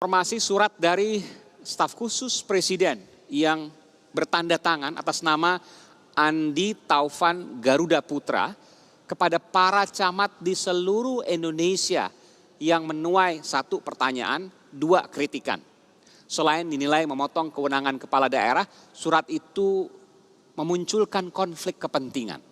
Informasi surat dari staf khusus Presiden yang bertanda tangan atas nama Andi Taufan Garuda Putra kepada para camat di seluruh Indonesia yang menuai satu pertanyaan, dua kritikan. Selain dinilai memotong kewenangan kepala daerah, surat itu memunculkan konflik kepentingan.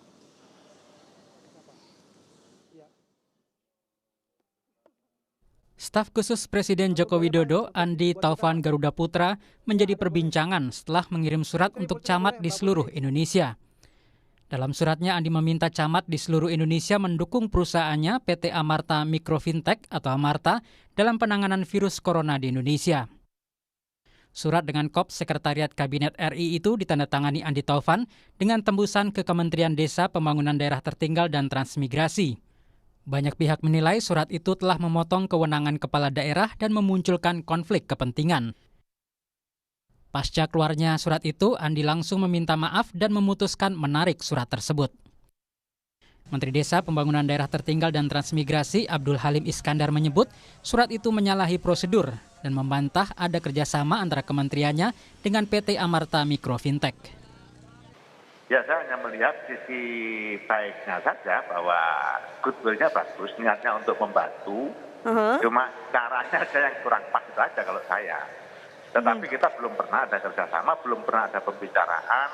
Staf khusus Presiden Joko Widodo, Andi Taufan Garuda Putra, menjadi perbincangan setelah mengirim surat untuk camat di seluruh Indonesia. Dalam suratnya, Andi meminta camat di seluruh Indonesia mendukung perusahaannya PT Amarta Mikrofintech atau Amarta dalam penanganan virus corona di Indonesia. Surat dengan kop Sekretariat Kabinet RI itu ditandatangani Andi Taufan dengan tembusan ke Kementerian Desa, Pembangunan Daerah Tertinggal dan Transmigrasi. Banyak pihak menilai surat itu telah memotong kewenangan kepala daerah dan memunculkan konflik kepentingan. Pasca keluarnya surat itu, Andi langsung meminta maaf dan memutuskan menarik surat tersebut. Menteri Desa, Pembangunan Daerah Tertinggal dan Transmigrasi Abdul Halim Iskandar menyebut surat itu menyalahi prosedur dan membantah ada kerjasama antara kementeriannya dengan PT Amarta Mikrofintech. Ya, saya hanya melihat sisi baiknya saja bahwa goodwill-nya bagus, niatnya untuk membantu. Cuma caranya aja yang kurang pas itu aja kalau saya. Tetapi kita belum pernah ada kerjasama, belum pernah ada pembicaraan.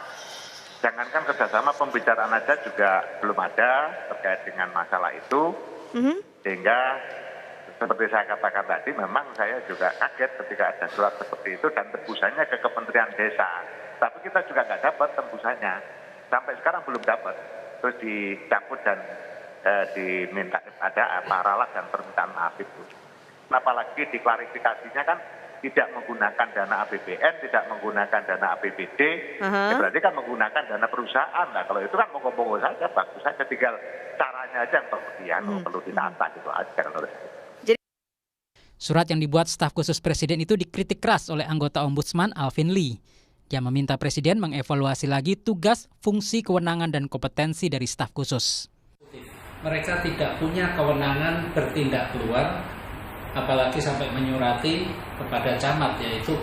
Jangankan kerjasama, pembicaraan aja juga belum ada terkait dengan masalah itu. Sehingga seperti saya katakan tadi, memang saya juga kaget ketika ada surat seperti itu dan tembusannya ke Kementerian Desa. Tapi kita juga nggak dapat tembusannya. Sampai sekarang belum dapat, terus dicabut dan diminta ada paralat dan permintaan maaf itu. Apalagi diklarifikasinya kan tidak menggunakan dana APBN, tidak menggunakan dana APBD, ya berarti kan menggunakan dana perusahaan. Nah kalau itu kan monggo-monggo saja, bagus saja, tinggal caranya aja yang perlu ditata gitu aja. Surat yang dibuat staf khusus Presiden itu dikritik keras oleh anggota Ombudsman Alvin Lee. Dia meminta Presiden mengevaluasi lagi tugas, fungsi, kewenangan, dan kompetensi dari staf khusus. Mereka tidak punya kewenangan bertindak keluar, apalagi sampai menyurati kepada camat, yaitu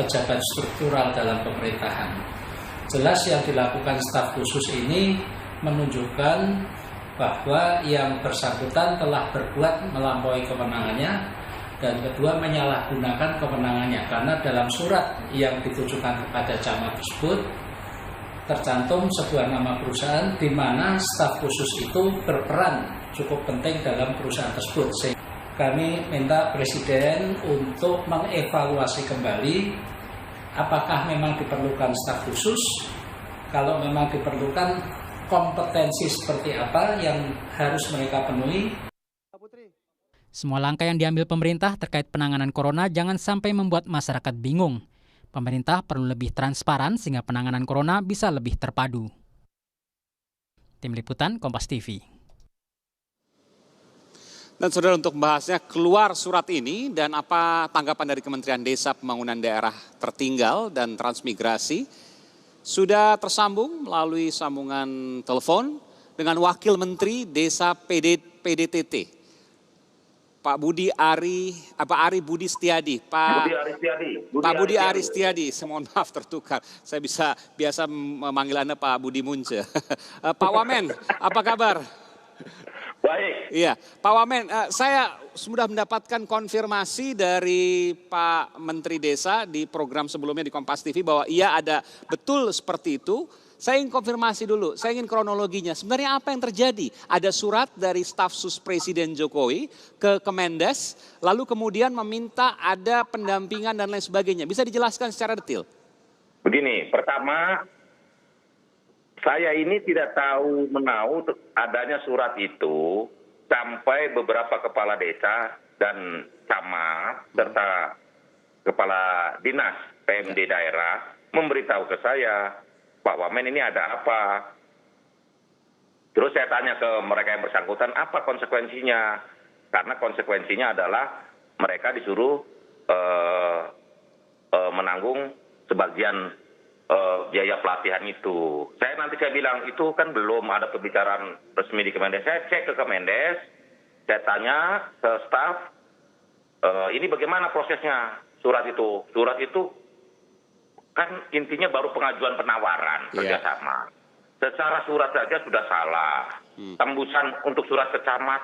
pejabat struktural dalam pemerintahan. Jelas yang dilakukan staf khusus ini menunjukkan bahwa yang bersangkutan telah berbuat melampaui kewenangannya, dan kedua menyalahgunakan kewenangannya, karena dalam surat yang ditujukan kepada camat tersebut tercantum sebuah nama perusahaan di mana staf khusus itu berperan cukup penting dalam perusahaan tersebut. Kami minta Presiden untuk mengevaluasi kembali apakah memang diperlukan staf khusus, kalau memang diperlukan kompetensi seperti apa yang harus mereka penuhi. Semua langkah yang diambil pemerintah terkait penanganan corona jangan sampai membuat masyarakat bingung. Pemerintah perlu lebih transparan sehingga penanganan corona bisa lebih terpadu. Tim Liputan, Kompas TV. Dan saudara, untuk membahasnya keluar surat ini dan apa tanggapan dari Kementerian Desa, Pembangunan Daerah Tertinggal dan Transmigrasi, sudah tersambung melalui sambungan telepon dengan Wakil Menteri Desa PDTT. Pak Ari Budi Setiadi. Pak Budi Ari Setiadi, mohon maaf tertukar. Saya biasa memanggil Anda Pak Budi Munce. Pak Wamen, apa kabar? Baik. Iya, Pak Wamen, saya sudah mendapatkan konfirmasi dari Pak Menteri Desa di program sebelumnya di Kompas TV bahwa iya ada betul seperti itu. Saya ingin konfirmasi dulu, saya ingin kronologinya. Sebenarnya apa yang terjadi? Ada surat dari staf sus Presiden Jokowi ke Kemendes, lalu kemudian meminta ada pendampingan dan lain sebagainya. Bisa dijelaskan secara detail? Begini, pertama, saya ini tidak tahu menahu adanya surat itu sampai beberapa kepala desa dan camat serta kepala dinas PMD daerah memberitahu ke saya, Pak Wamen, ini ada apa? Terus saya tanya ke mereka yang bersangkutan, apa konsekuensinya? Karena konsekuensinya adalah mereka disuruh menanggung sebagian biaya pelatihan itu. Saya bilang, itu kan belum ada pembicaraan resmi di Kemendes. Saya cek ke Kemendes, saya tanya ke staf, ini bagaimana prosesnya surat itu? Surat itu kan intinya baru pengajuan penawaran kerjasama. Secara surat saja sudah salah. Tembusan untuk surat ke camat,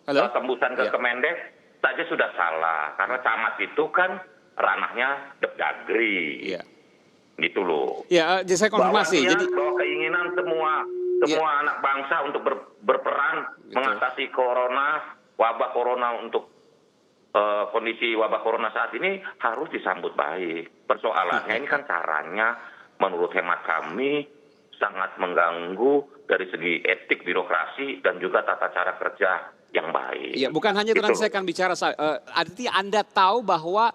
tembusan ke Kemendes saja sudah salah. Karena camat itu kan ranahnya Depdagri. Gitu loh. Ya, saya konfirmasi. Bahwa keinginan semua anak bangsa untuk berperan mengatasi wabah corona untuk kondisi wabah corona saat ini harus disambut baik. Persoalannya ini kan caranya menurut hemat kami sangat mengganggu dari segi etik birokrasi dan juga tata cara kerja yang baik. Ya, bukan hanya itu, nanti saya akan bicara. Artinya Anda tahu bahwa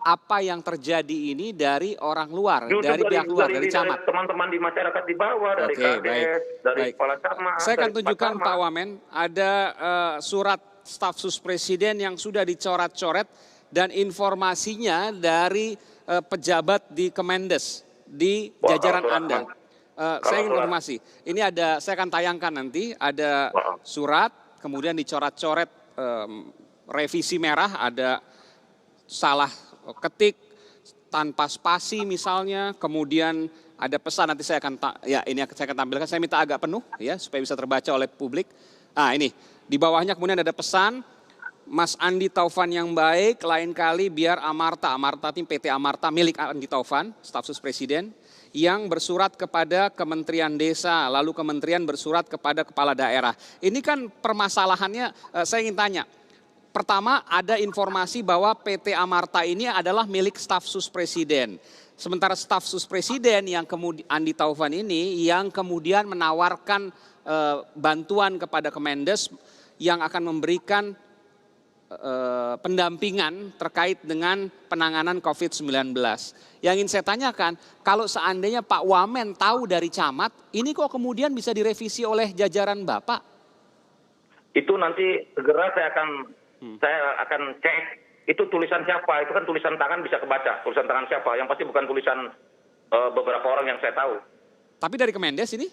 apa yang terjadi ini dari orang luar, dari pihak luar, dari camat. Dari teman-teman di masyarakat di bawah, dari kades, dari kepala camat. Saya akan tunjukkan Pak Wamen, ada surat staf sus presiden yang sudah dicoret-coret dan informasinya dari pejabat di Kemendes, di jajaran Anda. Saya ingin informasi. Ini ada, saya akan tayangkan nanti, ada surat, kemudian dicoret-coret revisi merah, ada salah ketik tanpa spasi misalnya, kemudian ada pesan, nanti saya akan saya akan tampilkan. Saya minta agak penuh ya supaya bisa terbaca oleh publik. Nah, ini di bawahnya kemudian ada pesan, Mas Andi Taufan yang baik, lain kali biar Amarta tim PT Amarta milik Andi Taufan, staf sus presiden, yang bersurat kepada Kementerian Desa, lalu kementerian bersurat kepada kepala daerah. Ini kan permasalahannya, saya ingin tanya. Pertama, ada informasi bahwa PT Amarta ini adalah milik staf sus presiden. Sementara staf sus presiden yang kemudian Andi Taufan ini yang kemudian menawarkan bantuan kepada Kemendes yang akan memberikan pendampingan terkait dengan penanganan COVID-19. Yang ingin saya tanyakan, kalau seandainya Pak Wamen tahu dari camat, ini kok kemudian bisa direvisi oleh jajaran Bapak? Itu nanti segera saya akan cek itu tulisan siapa. Itu kan tulisan tangan bisa kebaca. Tulisan tangan siapa? Yang pasti bukan tulisan beberapa orang yang saya tahu. Tapi dari Kemendes ini?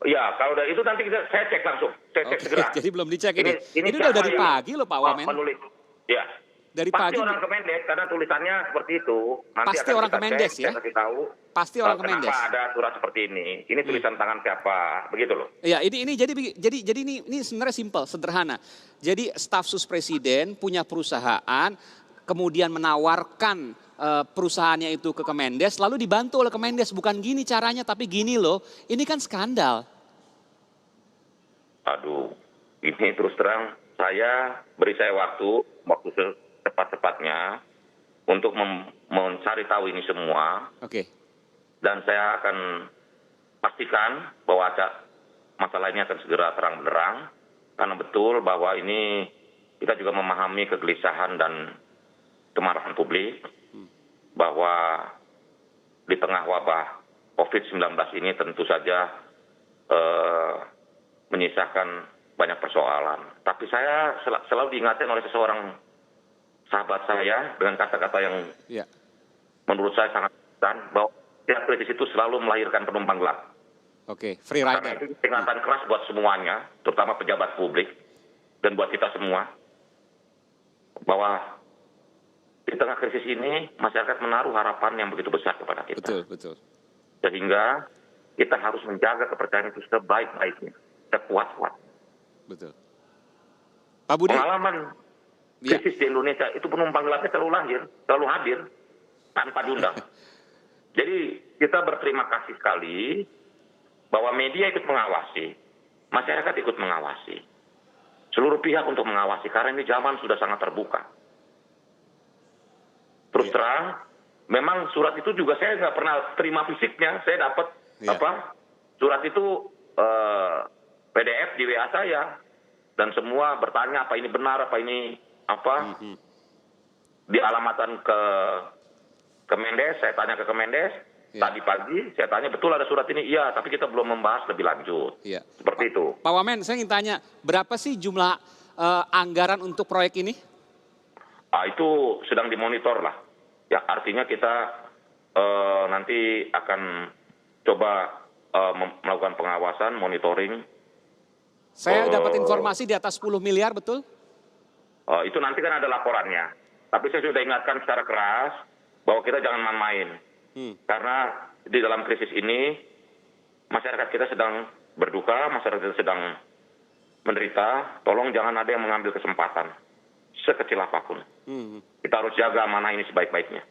Ya, kalau itu nanti saya cek langsung. Saya cek segera. Jadi belum dicek ini. Ini udah dari pagi loh Pak Wamen. Menulis. Ya. Dari pasti pagi. Orang Kemendes karena tulisannya seperti itu. Nanti pasti orang Kemendes ya. Saya kasih tahu. Pasti orang Kemendes. Kenapa ada surat seperti ini? Ini tulisan tangan siapa? Begitu loh. Ya, ini jadi ini sebenarnya simpel, sederhana. Jadi staf sus presiden punya perusahaan, kemudian menawarkan perusahaannya itu ke Kemendes, lalu dibantu oleh Kemendes. Bukan gini caranya, tapi gini loh. Ini kan skandal. Aduh, ini terus terang beri saya waktu cepat-cepatnya untuk mencari tahu ini semua. Oke. Dan saya akan pastikan bahwa masalah ini akan segera terang benderang. Karena betul bahwa ini kita juga memahami kegelisahan dan kemarahan publik. Bahwa di tengah wabah COVID-19 ini tentu saja menyisakan banyak persoalan. Tapi saya selalu diingatkan oleh seseorang sahabat saya dengan kata-kata yang menurut saya sangat besar, bahwa setiap kritis itu selalu melahirkan penumpang gelap. Oke, free rider. Karena itu peringatan keras buat semuanya, terutama pejabat publik dan buat kita semua, bahwa di tengah krisis ini masyarakat menaruh harapan yang begitu besar kepada kita. Betul. Sehingga kita harus menjaga kepercayaan itu sebaik-baiknya, sekuat-kuat. Betul. Pak Budi. Pengalaman krisis di Indonesia itu penumpang gelapnya selalu hadir tanpa diundang. Jadi kita berterima kasih sekali bahwa media ikut mengawasi, masyarakat ikut mengawasi, seluruh pihak untuk mengawasi karena ini zaman sudah sangat terbuka. Terus terang, memang surat itu juga saya nggak pernah terima fisiknya, saya dapat surat itu PDF di WA saya dan semua bertanya apa ini benar, apa ini dialamatan ke Kemendes, saya tanya ke Kemendes, tadi pagi saya tanya betul ada surat ini, iya tapi kita belum membahas lebih lanjut, seperti itu. Pak Wamen, saya ingin tanya, berapa sih jumlah anggaran untuk proyek ini? Itu sedang dimonitor lah, ya artinya kita nanti akan coba melakukan pengawasan, monitoring. Saya dapat informasi di atas 10 miliar, betul? Itu nanti kan ada laporannya. Tapi saya sudah ingatkan secara keras bahwa kita jangan main-main. Karena di dalam krisis ini masyarakat kita sedang berduka, masyarakat kita sedang menderita. Tolong jangan ada yang mengambil kesempatan sekecil apapun. Kita harus jaga amanah ini sebaik-baiknya.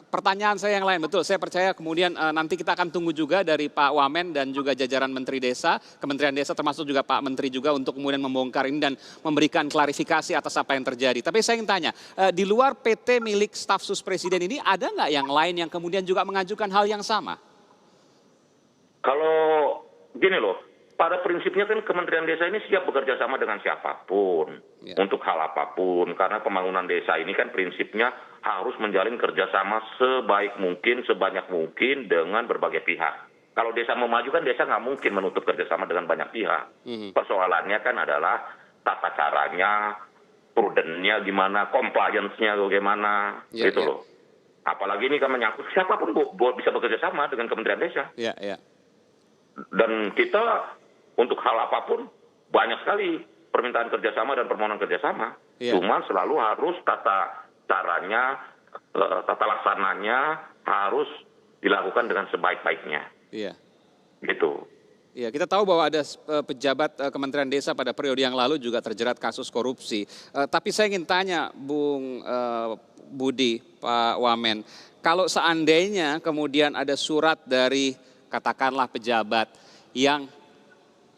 Pertanyaan saya yang lain, betul. Saya percaya kemudian nanti kita akan tunggu juga dari Pak Wamen dan juga jajaran Menteri Desa, Kementerian Desa termasuk juga Pak Menteri juga untuk kemudian membongkar ini dan memberikan klarifikasi atas apa yang terjadi. Tapi saya ingin tanya, di luar PT milik staf sus Presiden ini ada nggak yang lain yang kemudian juga mengajukan hal yang sama? Kalau gini loh, pada prinsipnya kan Kementerian Desa ini siap bekerja sama dengan siapapun untuk hal apapun. Karena pembangunan desa ini kan prinsipnya harus menjalin kerjasama sebaik mungkin, sebanyak mungkin dengan berbagai pihak. Kalau desa mau maju kan desa nggak mungkin menutup kerjasama dengan banyak pihak. Persoalannya kan adalah tata caranya, prudentnya gimana, compliance-nya bagaimana, gitu loh. Apalagi ini kan menyangkut siapapun bisa bekerja sama dengan Kementerian Desa. Dan kita untuk hal apapun banyak sekali permintaan kerjasama dan permohonan kerjasama. Cuma selalu harus tata caranya, tata laksananya harus dilakukan dengan sebaik-baiknya. Gitu. Ya, kita tahu bahwa ada pejabat Kementerian Desa pada periode yang lalu juga terjerat kasus korupsi. Tapi saya ingin tanya, Bung Budi, Pak Wamen, kalau seandainya kemudian ada surat dari katakanlah pejabat yang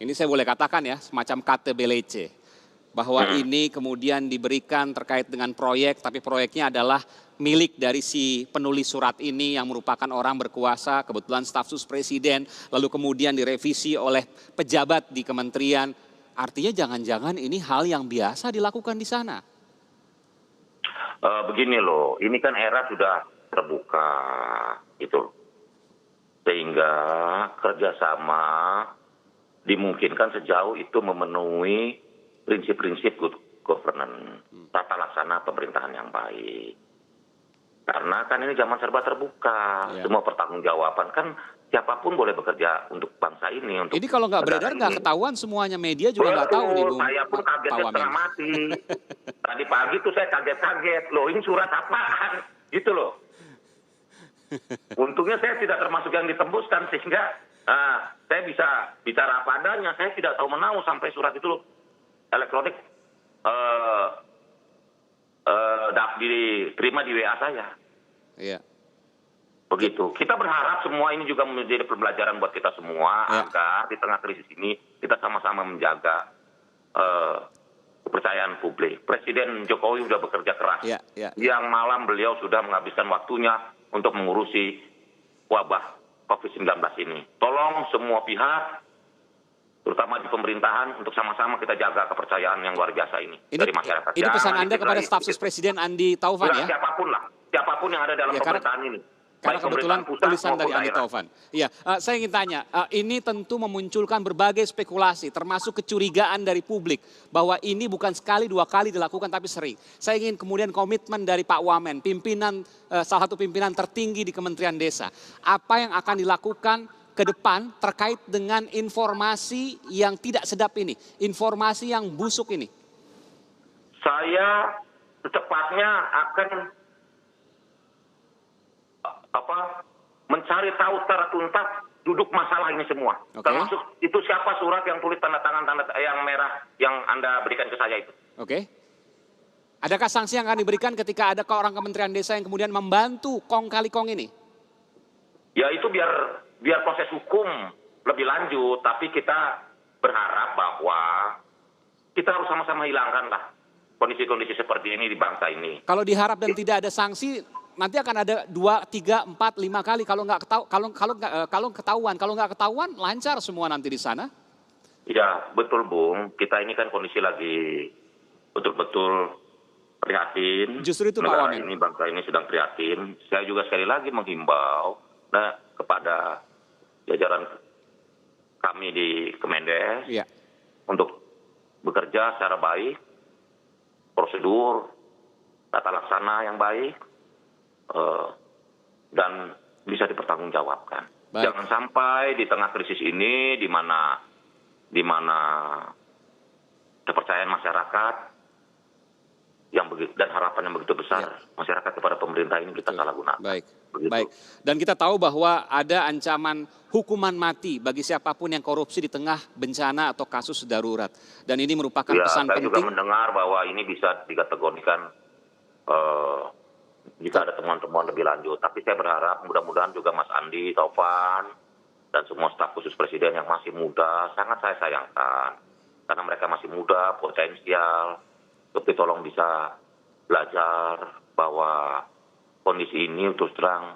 ini saya boleh katakan ya, semacam KTBLC. Bahwa ini kemudian diberikan terkait dengan proyek, tapi proyeknya adalah milik dari si penulis surat ini yang merupakan orang berkuasa, kebetulan staf sus Presiden, lalu kemudian direvisi oleh pejabat di kementerian. Artinya jangan-jangan ini hal yang biasa dilakukan di sana. Begini loh, ini kan era sudah terbuka, gitu. Sehingga kerjasama dimungkinkan sejauh itu memenuhi prinsip-prinsip good governance, tata laksana pemerintahan yang baik. Karena kan ini zaman serba terbuka, semua pertanggungjawaban kan siapapun boleh bekerja untuk bangsa ini. Untuk ini kalau nggak beredar nggak ketahuan semuanya, media juga nggak tahu nih, Bung. Saya pun kaget setengah mati. Tadi pagi tuh saya kaget-kaget, loh ini surat apaan? Gitu loh. Untungnya saya tidak termasuk yang ditembuskan sehingga saya bisa bicara apa adanya. Saya tidak tahu menahu sampai surat itu elektronik diterima di WA saya. Begitu. Kita berharap semua ini juga menjadi pembelajaran buat kita semua agar di tengah krisis ini kita sama-sama menjaga kepercayaan publik. Presiden Jokowi sudah bekerja keras. Yang malam beliau sudah menghabiskan waktunya untuk mengurusi wabah COVID-19 ini. Tolong semua pihak, terutama di pemerintahan, untuk sama-sama kita jaga kepercayaan yang luar biasa ini dari masyarakat. Ini pesan Anda kepada staf sus Presiden Andi Taufan ya? Siapapun lah, siapapun yang ada dalam pemerintahan ini. Karena kebetulan tulisan dari Andi Taufan. Iya, saya ingin tanya, ini tentu memunculkan berbagai spekulasi, termasuk kecurigaan dari publik bahwa ini bukan sekali dua kali dilakukan, tapi sering. Saya ingin kemudian komitmen dari Pak Wamen, pimpinan salah satu pimpinan tertinggi di Kementerian Desa. Apa yang akan dilakukan ke depan terkait dengan informasi yang tidak sedap ini, informasi yang busuk ini? Saya secepatnya akan mencari tahu secara tuntas duduk masalah ini semua. Termasuk itu siapa surat yang tulis tanda tangan yang merah yang Anda berikan ke saya itu. Adakah sanksi yang akan diberikan ketika ada orang Kementerian Desa yang kemudian membantu kong kali kong ini? Ya itu biar proses hukum lebih lanjut, tapi kita berharap bahwa kita harus sama-sama hilangkanlah kondisi-kondisi seperti ini di bangsa ini. Kalau diharap dan tidak ada sanksi, nanti akan ada 2, 3, 4, 5 kali kalau nggak ketahuan lancar semua nanti di sana. Ya betul Bung, kita ini kan kondisi lagi betul-betul prihatin. Justru itu Pak Wamen. Ini bangsa ini sedang prihatin. Saya juga sekali lagi menghimbau kepada jajaran kami di Kemendes untuk bekerja secara baik, prosedur, tata laksana yang baik. Dan bisa dipertanggungjawabkan. Jangan sampai di tengah krisis ini di mana kepercayaan masyarakat dan harapannya begitu besar masyarakat kepada pemerintah ini kita salah gunakan. Baik, Begitu. baik. Dan kita tahu bahwa ada ancaman hukuman mati bagi siapapun yang korupsi di tengah bencana atau kasus darurat. Dan ini merupakan Ya, pesan saya juga penting. mendengar bahwa ini bisa dikategorikan jika ada temuan-temuan lebih lanjut. Tapi saya berharap mudah-mudahan juga Mas Andi, Taufan, dan semua staf khusus Presiden yang masih muda, sangat saya sayangkan. Karena mereka masih muda, potensial, tapi tolong bisa belajar bahwa kondisi ini terus terang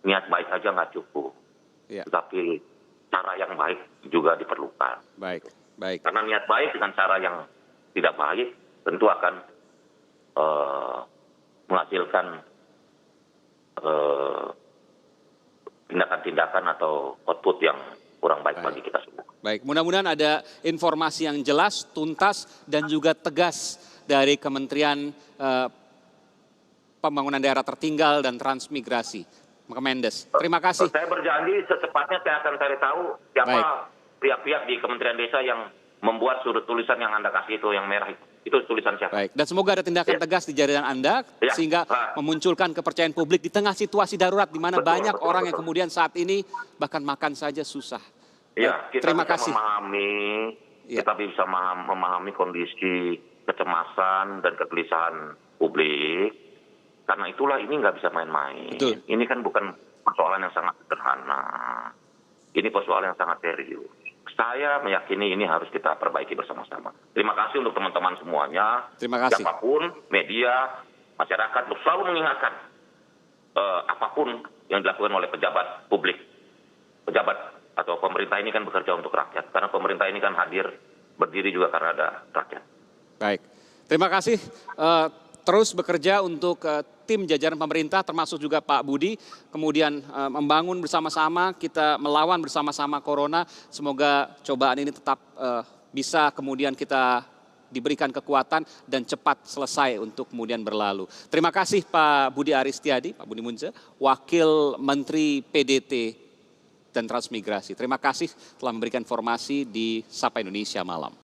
niat baik saja nggak cukup. Ya. Tetapi cara yang baik juga diperlukan. Baik, baik. Karena niat baik dengan cara yang tidak baik tentu akan menghasilkan tindakan-tindakan atau output yang kurang baik bagi kita semua. Baik, mudah-mudahan ada informasi yang jelas, tuntas, dan juga tegas dari Kementerian Pembangunan Daerah Tertinggal dan Transmigrasi, Kemendes. Terima kasih. Saya berjanji secepatnya saya akan cari tahu siapa pihak-pihak di Kementerian Desa yang membuat surat tulisan yang Anda kasih itu, yang merah itu. Itu tulisan siapa? Baik, dan semoga ada tindakan tegas di jaringan Anda sehingga memunculkan kepercayaan publik di tengah situasi darurat di mana banyak orang yang kemudian saat ini bahkan makan saja susah. Ya, kita terima bisa kasih. kita bisa memahami kondisi kecemasan dan kegelisahan publik. Karena itulah ini nggak bisa main-main. Betul. Ini kan bukan persoalan yang sangat sederhana. Ini persoalan yang sangat serius. Saya meyakini ini harus kita perbaiki bersama-sama. Terima kasih untuk teman-teman semuanya. Terima kasih. Siapapun, media, masyarakat, untuk selalu mengingatkan apapun yang dilakukan oleh pejabat publik. Pejabat atau pemerintah ini kan bekerja untuk rakyat. Karena pemerintah ini kan hadir, berdiri juga karena ada rakyat. Baik, terima kasih. Terus bekerja untuk tim jajaran pemerintah termasuk juga Pak Budi, kemudian membangun bersama-sama, kita melawan bersama-sama corona. Semoga cobaan ini tetap bisa kemudian kita diberikan kekuatan dan cepat selesai untuk kemudian berlalu. Terima kasih Pak Budi Aristiadi, Pak Budi Munze, Wakil Menteri PDT dan Transmigrasi. Terima kasih telah memberikan informasi di Sapa Indonesia Malam.